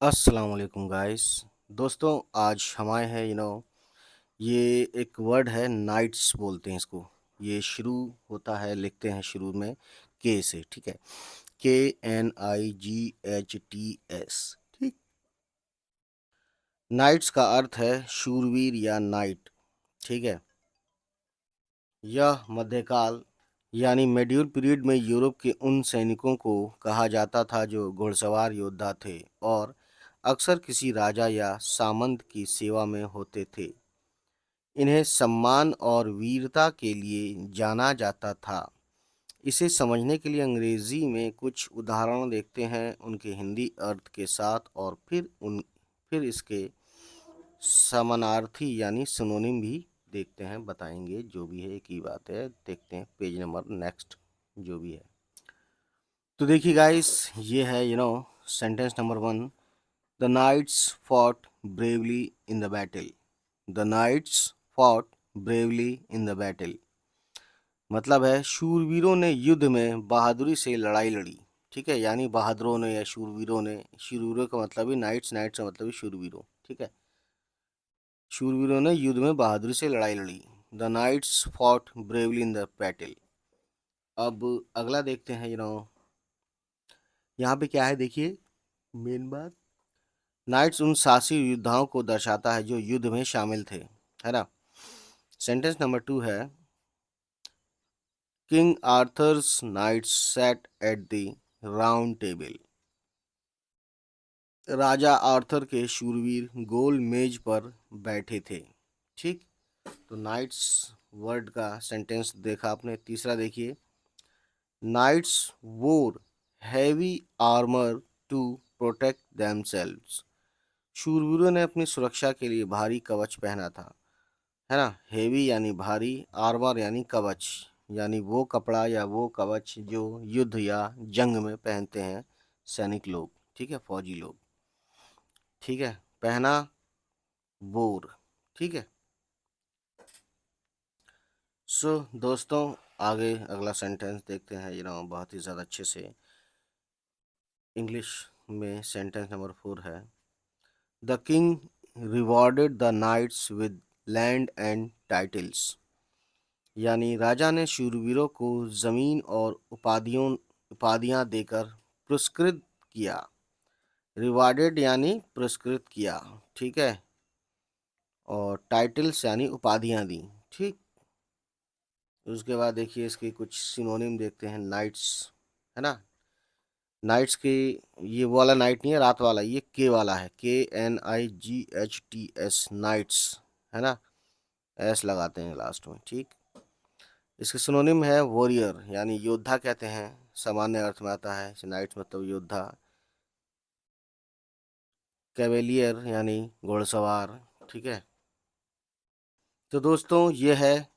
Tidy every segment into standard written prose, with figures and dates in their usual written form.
अस्सलाम वालेकुम गाइस। दोस्तों, आज हमारे हैं ये एक वर्ड है, नाइट्स बोलते हैं इसको। ये शुरू होता है, लिखते हैं शुरू में के से, ठीक है। KNIGHTS, ठीक। नाइट्स का अर्थ है शूरवीर या नाइट, ठीक है। यह मध्यकाल यानी मेड्यूल पीरियड में यूरोप के उन सैनिकों को कहा जाता था जो घुड़सवार योद्धा थे और अक्सर किसी राजा या सामंत की सेवा में होते थे। इन्हें सम्मान और वीरता के लिए जाना जाता था। इसे समझने के लिए अंग्रेजी में कुछ उदाहरण देखते हैं, उनके हिंदी अर्थ के साथ, और फिर इसके समानार्थी यानी सिनोनिम भी देखते हैं, बताएंगे। जो भी है एक ही बात है। देखते हैं पेज नंबर नेक्स्ट जो भी है। तो देखिए गाइस, ये है sentence number 1। The knights fought bravely in the battle. The knights fought bravely in the battle मतलब है शूरवीरों ने युद्ध में बहादुरी से लड़ाई लड़ी, ठीक है। यानी बहादुरों ने या शूरवीरों ने, शूरवीरों का मतलब ही नाइट्स, नाइट्स का मतलब ही शूरवीरों, ठीक है। शूरवीरों ने युद्ध में बहादुरी से लड़ाई लड़ी। The knights fought bravely in the battle. अब अगला देखते हैं। यहाँ पे क्या है, देखिए मेन बात। नाइट्स उन साहसी योद्धाओं को दर्शाता है जो युद्ध में शामिल थे, है ना। सेंटेंस नंबर 2 है, King Arthur's knights sat at the round table. राजा आर्थर के शूरवीर गोल मेज पर बैठे थे, ठीक। तो नाइट्स वर्ड का सेंटेंस देखा आपने। तीसरा देखिए, knights wore heavy armour to protect themselves. शूरवीरों ने अपनी सुरक्षा के लिए भारी कवच पहना था, है ना। हेवी यानी भारी, आर्मर यानी कवच, यानी वो कपड़ा या वो कवच जो युद्ध या जंग में पहनते हैं सैनिक लोग, ठीक है, फौजी लोग, ठीक है। पहना, बोर, ठीक है। दोस्तों, आगे अगला सेंटेंस देखते हैं। बहुत ही ज़्यादा अच्छे से इंग्लिश में सेंटेंस नंबर 4 है, the king rewarded the knights with land and titles. यानी राजा ने शूरवीरों को जमीन और उपाधियां देकर पुरस्कृत किया। रिवार्डेड यानी पुरस्कृत किया, ठीक है। और टाइटल्स यानी उपाधियां दी, ठीक। उसके बाद देखिए इसके कुछ सिनोनिम देखते हैं। नाइट्स, है ना। नाइट्स की, ये वो वाला नाइट नहीं है रात वाला, ये के वाला है, KNIGHTS, नाइट्स, है ना। एस लगाते हैं लास्ट में, ठीक। इसके सिनोनिम है वॉरियर यानी योद्धा कहते हैं, सामान्य अर्थ में आता है नाइट्स मतलब योद्धा। कैवेलियर यानी घुड़सवार, ठीक है। तो दोस्तों, ये है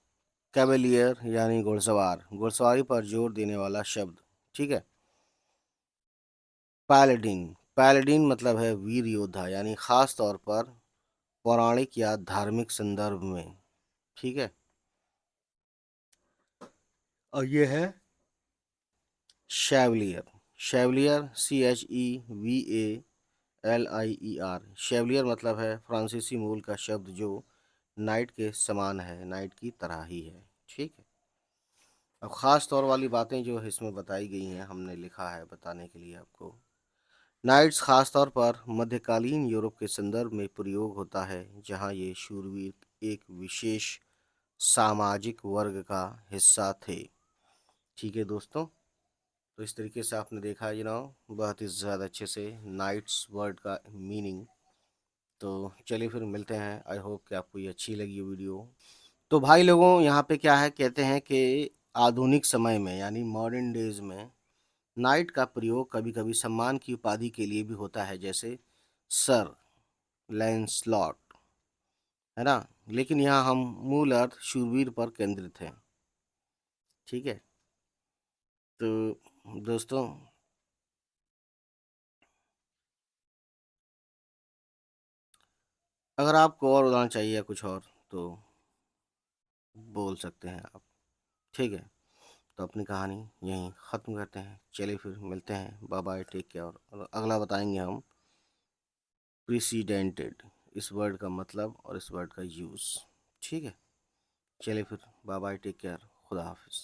कैवेलियर यानी घुड़सवार, घुड़सवारी पर जोर देने वाला शब्द, ठीक है। पैलेडिन, पैलेडिन मतलब है वीर योद्धा, यानी खास तौर पर पौराणिक या धार्मिक संदर्भ में, ठीक है। और ये है शेवलियर। शेवलियर CHEVALIER, शेवलियर मतलब है फ्रांसीसी मूल का शब्द जो नाइट के समान है, नाइट की तरह ही है, ठीक है। अब ख़ास तौर वाली बातें जो इसमें बताई गई हैं, हमने लिखा है बताने के लिए आपको। नाइट्स खास तौर पर मध्यकालीन यूरोप के संदर्भ में प्रयोग होता है, जहां ये शूरवीर एक विशेष सामाजिक वर्ग का हिस्सा थे, ठीक है दोस्तों। तो इस तरीके से आपने देखा बहुत ही ज़्यादा अच्छे से नाइट्स वर्ड का मीनिंग। तो चलिए फिर मिलते हैं। आई होप कि आपको ये अच्छी लगी वीडियो। तो भाई लोगों, यहाँ पे क्या है, कहते हैं कि आधुनिक समय में यानी मॉडर्न डेज में नाइट का प्रयोग कभी कभी सम्मान की उपाधि के लिए भी होता है, जैसे सर लैंसलॉट, है ना। लेकिन यहाँ हम मूल अर्थ शूरवीर पर केंद्रित हैं, ठीक है। तो दोस्तों, अगर आपको और उदाहरण चाहिए या कुछ और तो बोल सकते हैं आप, ठीक है। तो अपनी कहानी यहीं ख़त्म करते हैं। चलिए फिर मिलते हैं। Bye bye, take care. और अगला बताएंगे हम प्रेसिडेंटेड, इस वर्ड का मतलब और इस वर्ड का यूज़। ठीक है, चलिए फिर, बाय बाय, टेक केयर, खुदा हाफिज़।